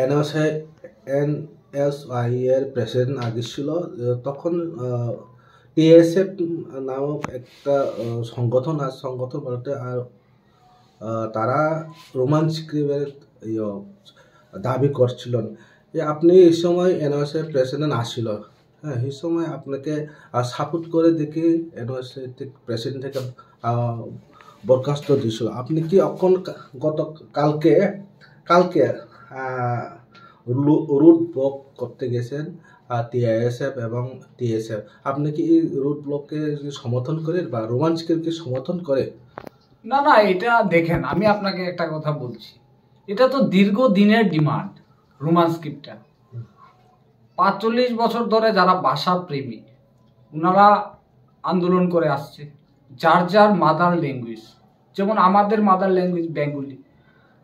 NSA NSI এর president আগে ছিল, তখন টিএসএফ নামক একটা সংগঠন আছে, সংগঠন বলতে। আর তারা রোমান স্ক্রিপ্টের দাবি করছিলেন যে আপনি এই সময় এনএসএ প্রেসিডেন্ট আসছিল, হ্যাঁ, এই সময় আপনাকে সাপোর্ট করে দেখি এনএসএ প্রেসিডেন্ট থেকে বরখাস্ত দিয়েছিল। আপনি কি এখন গত কালকে কালকে রুট ব্লক করতে গেছেন টিআইএসএফ এবং টিএসএফ, আপনি কি এই রুট ব্লককে সমর্থন করেন বা রোমাঞ্চকে কি সমর্থন করে? না না, এটা দেখেন, আমি আপনাকে একটা কথা বলছি, এটা তো দীর্ঘদিনের ডিমান্ড। রোমান স্ক্রিপ্টটা 45 বছর ধরে যারা ভাষা প্রেমী ওনারা আন্দোলন করে আসছে, যার যার মাদার ল্যাঙ্গুয়েজ। যেমন আমাদের মাদার ল্যাঙ্গুয়েজ বেঙ্গলি,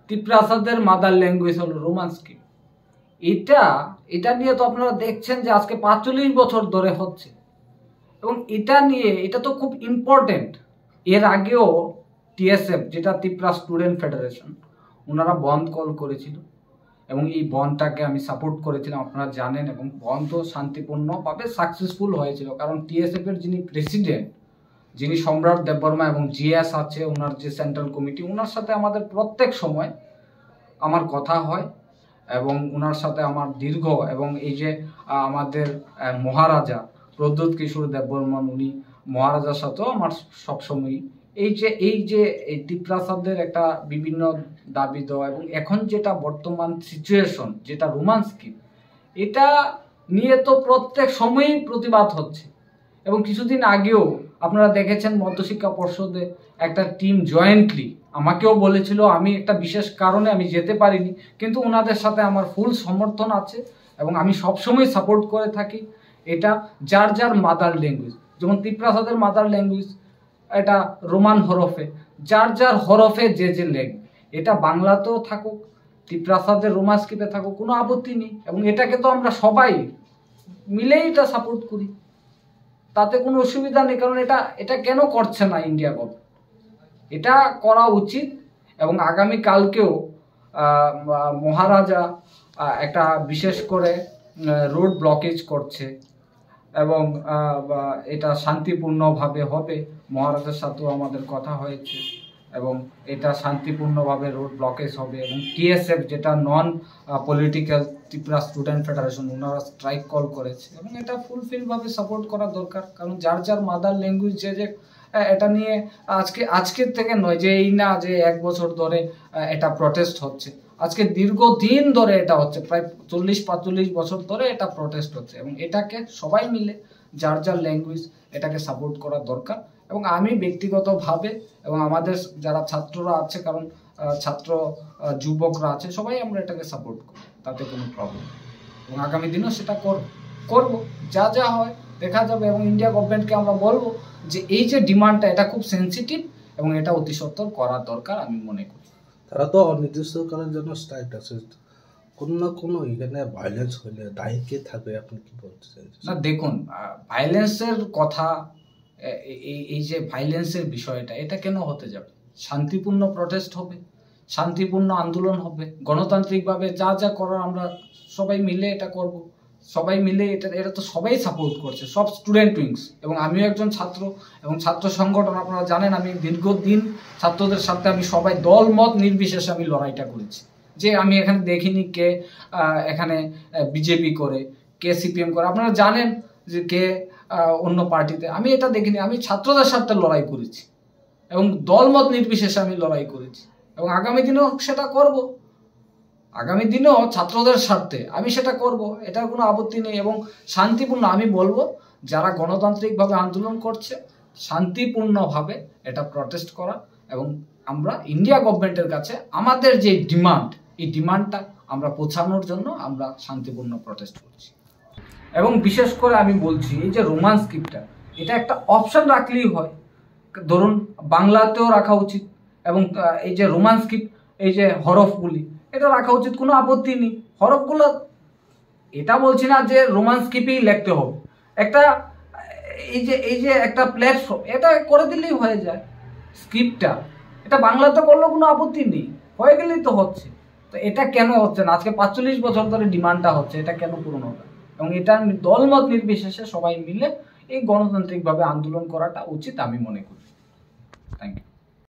তিপ্রাসাদের মাদার ল্যাঙ্গুয়েজ হলো রোমান স্ক্রিপ্ট। এটা নিয়ে তো আপনারা দেখছেন যে আজকে 45 বছর ধরে হচ্ছে, এবং এটা তো খুব ইম্পর্টেন্ট। এর আগেও টিএসএফ, যেটা ত্রিপুরা স্টুডেন্ট ফেডারেশন, ওনারা বন্ধ কল করেছিল এবং এই বন্ধটাকে আমি সাপোর্ট করেছিলাম, আপনারা জানেন। এবং বন্ধ শান্তিপূর্ণভাবে সাকসেসফুল হয়েছিল, কারণ টিএসএফ এর যিনি প্রেসিডেন্ট, যিনি সম্রাট দেববর্মা, এবং জিএস আছে ওনার যে সেন্ট্রাল কমিটি, ওনার সাথে আমাদের প্রত্যেক সময় আমার কথা হয় এবং ওনার সাথে আমার দীর্ঘ, এবং এই যে আমাদের মহারাজা প্রদ্যোৎ কিশোর দেববর্মন, উনি মহারাজার সাথেও আমার সবসময় এই তিপ্রাসাদের একটা বিভিন্ন দাবি দেওয়া, এবং এখন যেটা বর্তমান সিচুয়েশন, যেটা রোমান স্ক্রিপ্ট, এটা নিয়ে তো প্রত্যেক সময়ই প্রতিবাদ হচ্ছে। এবং কিছুদিন আগেও আপনারা দেখেছেন মধ্যশিক্ষা পর্ষদে একটা টিম জয়েন্টলি আমাকেও বলেছিল, আমি একটা বিশেষ কারণে আমি যেতে পারিনি, কিন্তু ওনাদের সাথে আমার ফুল সমর্থন আছে এবং আমি সবসময় সাপোর্ট করে থাকি। এটা যার যার মাদার ল্যাঙ্গুয়েজ, যেমন তিপ্রাসাদের মাদার ল্যাঙ্গুয়েজ এটা রোমান হরফে, যার যার হরফে যে লেখ, এটা বাংলাতেও থাকুক, তিপ্রাসাদের রোমান স্ক্রিপ্টে থাকুক, কোনো আপত্তি নেই। এবং এটাকে তো আমরা সবাই মিলেই এটা সাপোর্ট করি, তাতে কোনো অসুবিধা নেই। কারণ এটা কেন করছে না ইন্ডিয়া গভর্নমেন্ট? এটা করা উচিত। এবং আগামী কালকেও মহারাজা একটা বিশেষ করে রোড ব্লকেজ করছে, এবং এটা শান্তিপূর্ণভাবে হবে। মহারাজার সাথেও আমাদের কথা হয়েছে, এবং এটা শান্তিপূর্ণভাবে রোড ব্লকেজ হবে। এবং টিএসএফ, যেটা non political Tripura student federation, ওনারা স্ট্রাইক কল করেছে, এবং এটা ফুলফিলভাবে সাপোর্ট করা দরকার। কারণ যার যার মাদার ল্যাঙ্গুয়েজ যে এটা নিয়ে আজকের থেকে নয়, যে এই না যে 1 বছর ধরে এটা প্রটেস্ট হচ্ছে, আজকে দীর্ঘদিন ধরে এটা হচ্ছে, প্রায় 40-45 বছর ধরে এটা প্রটেস্ট হচ্ছে। এবং এটাকে সবাই মিলে যার যার ল্যাঙ্গুয়েজ এটাকে সাপোর্ট করা দরকার। এবং আমি ব্যক্তিগতভাবে এবং আমাদের যারা ছাত্ররা আছে, কারণ ছাত্র যুবকরা আছে, সবাই আমরা এটাকে সাপোর্ট করি, তাতে কোনো প্রবলেম। এবং আগামী দিনেও সেটা করব, যা যা হয় দেখা যাবে। এবং ইন্ডিয়া গভর্নমেন্টকে আমরা বলবো যে এই যে ডিমান্ডটা, এটা খুব সেন্সিটিভ এবং এটা অতি সত্বর করা দরকার আমি মনে করি। তারা তো অনির্দিষ্টকালের জন্য স্ট্রাইক আছে, কোনো না কোনো এখানে ভায়োলেন্স হলে দায়ী কে থাকবে, আপনি কি বলতে চাইছেন? না দেখুন, ভায়োলেন্সের কথা, এই যে ভায়োলেন্সের বিষয়টা, এটা কেন হতে যাবে? শান্তিপূর্ণ প্রটেস্ট হবে, শান্তিপূর্ণ আন্দোলন হবে, গণতান্ত্রিকভাবে যা যা করার আমরা সবাই মিলে এটা করব। সবাই মিলে এটা তো সবাই সাপোর্ট করছে, সব স্টুডেন্ট উইংস। এবং আমিও একজন ছাত্র, এবং ছাত্র সংগঠন আপনারা জানেন, আমি দীর্ঘদিন ছাত্রদের সাথে আমি সবাই দল মত নির্বিশেষে আমি লড়াইটা করেছি। যে আমি এখানে দেখিনি কে এখানে বিজেপি করে, কে সিপিএম করে, আপনারা জানেন যে কে অন্য পার্টিতে, আমি এটা দেখিনি। আমি ছাত্রদের সাথে লড়াই করেছি এবং দলমত নির্বিশেষে আমি লড়াই করেছি, এবং আগামী দিনেও সেটা করব। আগামী দিনেও ছাত্রদের স্বার্থে আমি সেটা করব, এটার কোনো আপত্তি নেই। এবং শান্তিপূর্ণ, আমি বলবো যারা গণতান্ত্রিকভাবে আন্দোলন করছে, শান্তিপূর্ণভাবে এটা প্রটেস্ট করা, এবং আমরা ইন্ডিয়া গভর্নমেন্টের কাছে আমাদের যে ডিমান্ড, এই ডিমান্ডটা আমরা পৌঁছানোর জন্য আমরা শান্তিপূর্ণ প্রটেস্ট করছি। এবং বিশেষ করে আমি বলছি, এই যে রোমান স্ক্রিপ্টটা, এটা একটা অপশন রাখলেই হয়। ধরুন বাংলাতেও রাখা উচিত, এবং এই যে রোমান স্ক্রিপ্ট, এই যে হরফগুলি, এটা রাখা উচিত, কোনো আপত্তি নেই। হরফগুলো, এটা বলছি না যে রোমান স্ক্রিপ্টেই লিখতে হবে। একটা এই যে একটা প্ল্যাটফর্ম, এটা করে দিলেই হয়ে যায় স্ক্রিপ্টটা। এটা বাংলাতে করলেও কোনো আপত্তি নেই, হয়ে গেলেই তো হচ্ছে। তো এটা কেন হচ্ছে না? আজকে 45 বছর ধরে ডিমান্ডটা হচ্ছে, এটা কেন পূরণ হবে? এবং এটা দলমত নির্বিশেষে সবাই মিলে এই গণতান্ত্রিকভাবে আন্দোলন করাটা উচিত আমি মনে করি। Thank you.